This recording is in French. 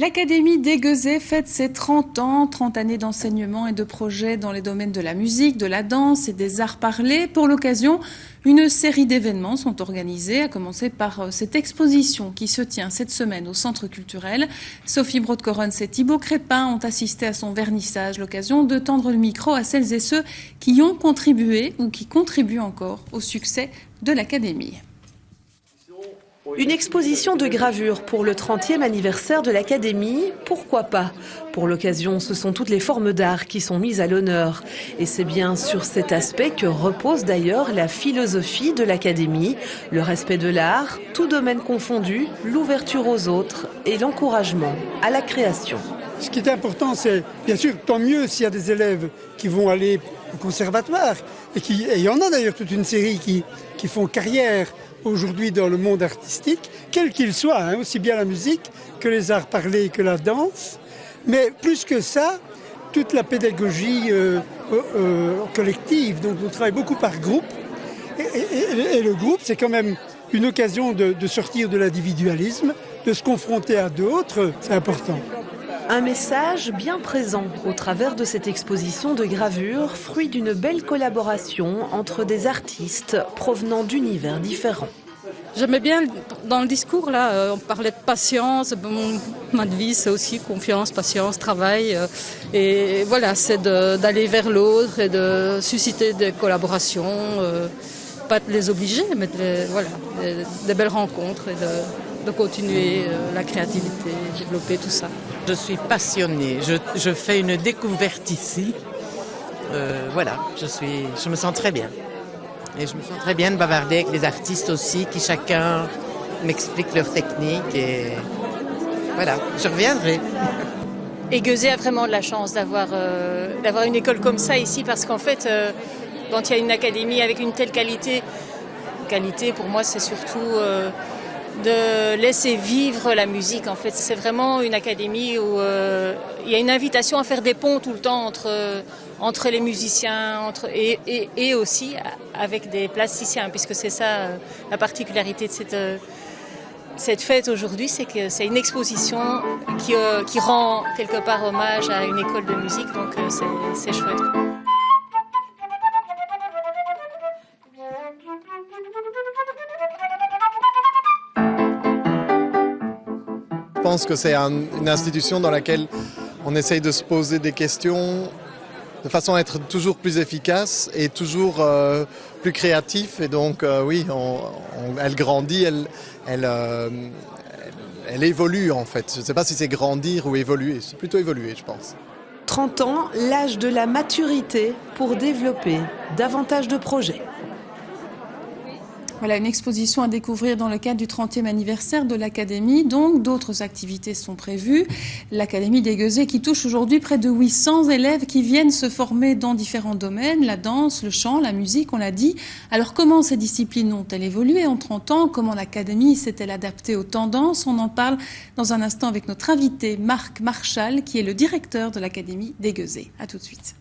L'Académie des Gueusets fête ses 30 ans, 30 années d'enseignement et de projets dans les domaines de la musique, de la danse et des arts parlés. Pour l'occasion, une série d'événements sont organisés, à commencer par cette exposition qui se tient cette semaine au Centre culturel. Sophie Brodecorons et Thibaut Crépin ont assisté à son vernissage, l'occasion de tendre le micro à celles et ceux qui ont contribué ou qui contribuent encore au succès de l'Académie. Une exposition de gravure pour le 30e anniversaire de l'Académie, pourquoi pas? Pour l'occasion, ce sont toutes les formes d'art qui sont mises à l'honneur. Et c'est bien sur cet aspect que repose d'ailleurs la philosophie de l'Académie, le respect de l'art, tout domaine confondu, l'ouverture aux autres et l'encouragement à la création. Ce qui est important, c'est bien sûr tant mieux s'il y a des élèves qui vont aller au conservatoire. Et il y en a d'ailleurs toute une série qui font carrière aujourd'hui dans le monde artistique, quel qu'il soit, aussi bien la musique que les arts parlés que la danse. Mais plus que ça, toute la pédagogie collective. Donc on travaille beaucoup par groupe. Et le groupe, c'est quand même une occasion de sortir de l'individualisme, de se confronter à d'autres. C'est important. Un message bien présent au travers de cette exposition de gravure, fruit d'une belle collaboration entre des artistes provenant d'univers différents. J'aimais bien dans le discours, là, on parlait de patience. Ma devise, c'est aussi confiance, patience, travail. Et voilà, c'est d'aller vers l'autre et de susciter des collaborations. Pas de les obliger, mais des belles rencontres et de continuer la créativité, développer tout ça. Je suis passionnée, je fais une découverte ici. Je me sens très bien. Et je me sens très bien de bavarder avec les artistes aussi, qui chacun m'explique leur technique. Et voilà, je reviendrai. Et Gueuset a vraiment de la chance d'avoir une école comme ça ici, parce qu'en fait, quand il y a une académie avec une telle qualité pour moi, c'est surtout de laisser vivre la musique. En fait, c'est vraiment une académie où il y a une invitation à faire des ponts tout le temps entre les musiciens et aussi avec des plasticiens, puisque c'est ça la particularité de cette fête aujourd'hui, c'est que c'est une exposition qui rend quelque part hommage à une école de musique, donc c'est chouette. Je pense que c'est une institution dans laquelle on essaye de se poser des questions de façon à être toujours plus efficace et toujours plus créatif. Et donc, oui, elle grandit, elle évolue en fait. Je ne sais pas si c'est grandir ou évoluer, c'est plutôt évoluer, je pense. 30 ans, l'âge de la maturité pour développer davantage de projets. Voilà, une exposition à découvrir dans le cadre du 30e anniversaire de l'Académie. Donc, d'autres activités sont prévues. L'Académie des Gueusets qui touche aujourd'hui près de 800 élèves qui viennent se former dans différents domaines, la danse, le chant, la musique, on l'a dit. Alors, comment ces disciplines ont-elles évolué en 30 ans? Comment l'Académie s'est-elle adaptée aux tendances? On en parle dans un instant avec notre invité Marc Marchal, qui est le directeur de l'Académie des Gueusets. À tout de suite.